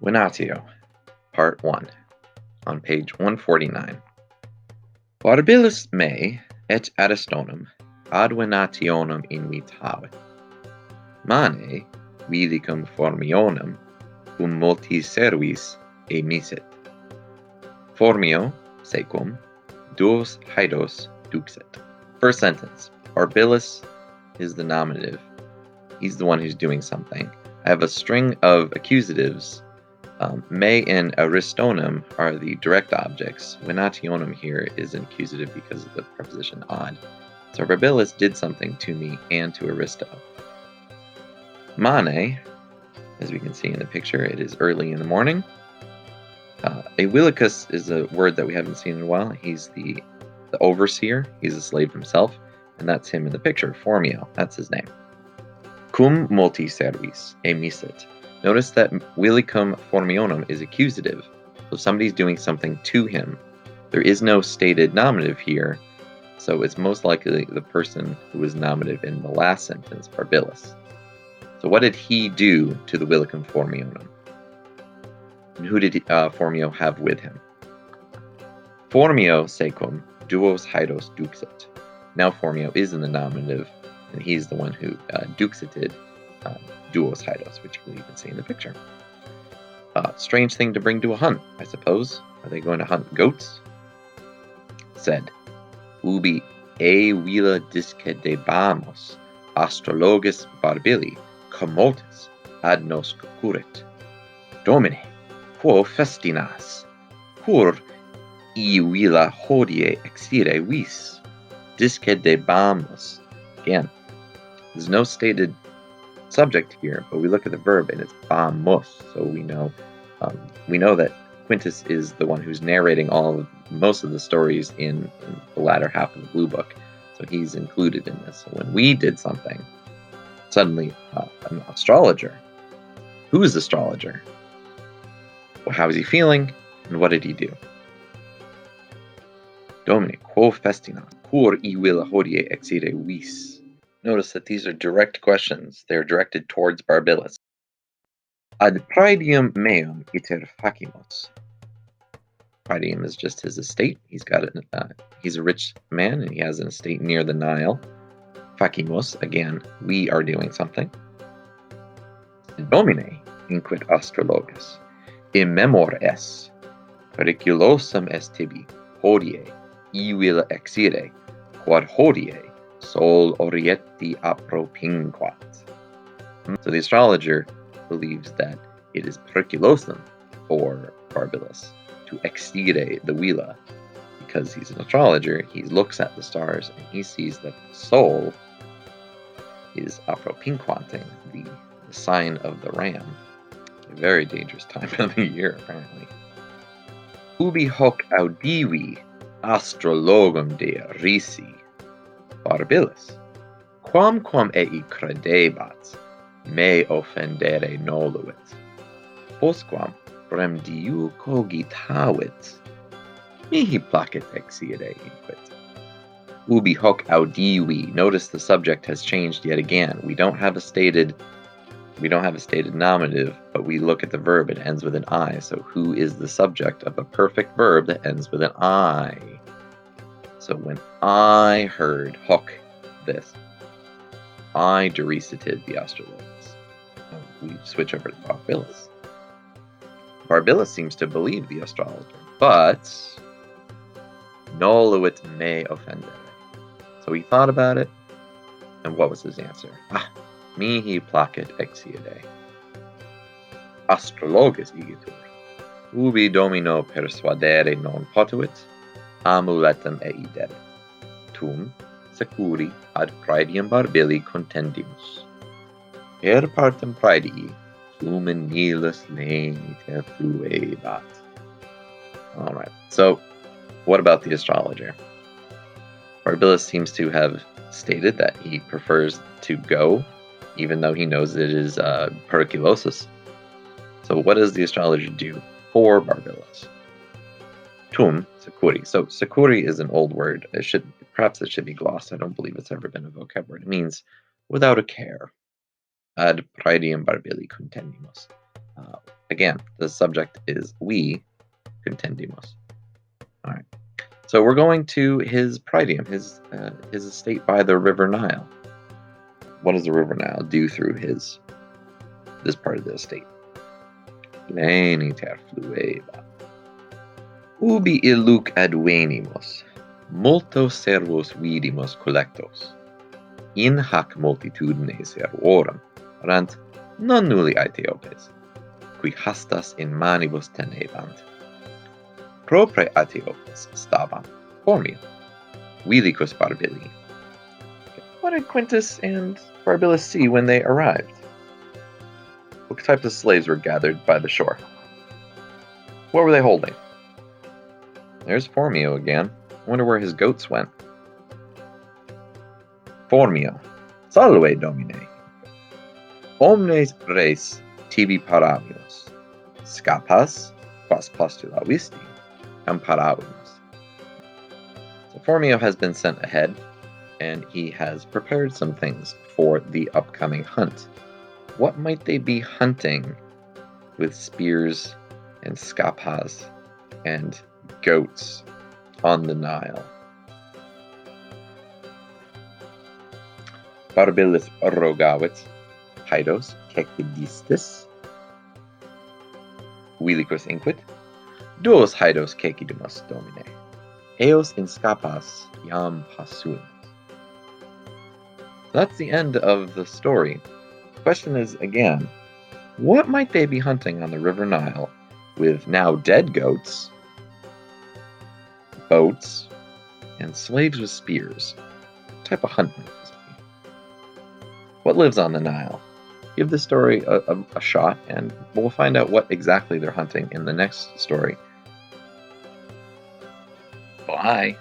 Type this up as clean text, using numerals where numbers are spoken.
Venatio, Part 1, on page 149. Barbillus me et Aristonum ad venationem invitavit. Mane vidicum formionum cum multis servis emisit. Formio secum duos haedos duxit. First sentence. Barbillus is the nominative. He's the one who's doing something. I have a string of accusatives. Me and Aristonum are the direct objects. Venationem here is an accusative because of the preposition ad. So Barbillus did something to me and to Aristo. Mane, as we can see in the picture, it is early in the morning. Awilicus is a word that we haven't seen in a while. He's the overseer. He's a slave himself, and that's him in the picture. Formio, that's his name. Cum multi servis emisit. Notice that vilicum formionum is accusative, so somebody's doing something to him. There is no stated nominative here, so it's most likely the person who was nominative in the last sentence, Barbillus. So what did he do to the vilicum formionum? And who did Formio have with him? Formio secum duos haedos duxit. Now Formio is in the nominative, and he's the one who duxited duos haedos, which you can even see in the picture. Strange thing to bring to a hunt, I suppose. Are they going to hunt goats? Said, ubi e vila discedebamos astrologus Barbilli commultus ad nos curit. Domine, quo festinas, cur e vila hodie exire vis, discedebamos. Again, there's no stated subject here, but we look at the verb and it's bamos, so we know that Quintus is the one who's narrating most of the stories in the latter half of the Blue Book, so he's included in this. So when we did something, suddenly an astrologer. Who is the astrologer? Well, how is he feeling, and what did he do? Domine, quo festina, cur e villa hodie exire vis. Notice that these are direct questions. They're directed towards Barbillus. Ad praedium meum iter facimus. Praedium is just his estate. He's a rich man, and he has an estate near the Nile. Facimus, again, we are doing something. Domine, inquit astrologus, immemor es, periculosum est tibi, hodie, e villa exire, quod hodie, sol orieti apropinquat. So the astrologer believes that it is periculosum for Barbillus to exire the villa, because he's an astrologer. He looks at the stars and he sees that the sol is apropinquating, the sign of the ram. A very dangerous time of the year, apparently. Ubi hoc audivi astrologum de risi. Barbillus, quamquam ei credebat, me offendere noluit, postquam rem diu cogitavit, mihi placet exire inquit. Ubi hoc audivi. Notice the subject has changed yet again. We don't have a stated nominative, but we look at the verb. It ends with an I. So who is the subject of a perfect verb that ends with an I? So when I heard hoc this, I derisited the astrologers. We switch over to Barbillus. Barbillus seems to believe the astrologer, but noluit me offendere. So he thought about it, and what was his answer? Mihi placet exire. Astrologus igitur. Ubi domino persuadere non potuit, amuletum eiderit. Tum securi ad praedium Barbilli contendimus. Per partem praedii flumen nihilus leniter fluebat. All right. So, what about the astrologer? Barbillus seems to have stated that he prefers to go, even though he knows it is periculosus. So, what does the astrologer do for Barbillus? Tum securi. So securi is an old word. Perhaps it should be glossed. I don't believe it's ever been a vocab word. It means without a care. Ad praedium Barbilli contendimus. Again, the subject is we contendimus. All right. So we're going to his praedium, his estate by the River Nile. What does the River Nile do through this part of the estate? Veniter flueva. Ubi illuc advenimus, multo servos vidimus collectos. In hac multitudine servorum, rant non nulli Aethiopes, qui hastas in manibus tenebant. Propre Aethiopes stavant, formio, vilicus Barbilli. What did Quintus and Barbillus see when they arrived? What types of slaves were gathered by the shore? What were they holding? There's Formio again. I wonder where his goats went. Formio, salve domine. Omnes res tibi paravimus, scapas, quas postula visti, and paravimus. So Formio has been sent ahead, and he has prepared some things for the upcoming hunt. What might they be hunting with spears and scapas and goats on the Nile? Barbillus rogavit, haedos cecidistis, vilicus inquit, duos haedos cecidimus domine, eos in scapas iam passuimus. That's the end of the story. The question is, again, what might they be hunting on the River Nile with now dead goats, boats, and slaves with spears? What type of hunt might this be? What lives on the Nile? Give the story a shot, and we'll find out what exactly they're hunting in the next story. Bye!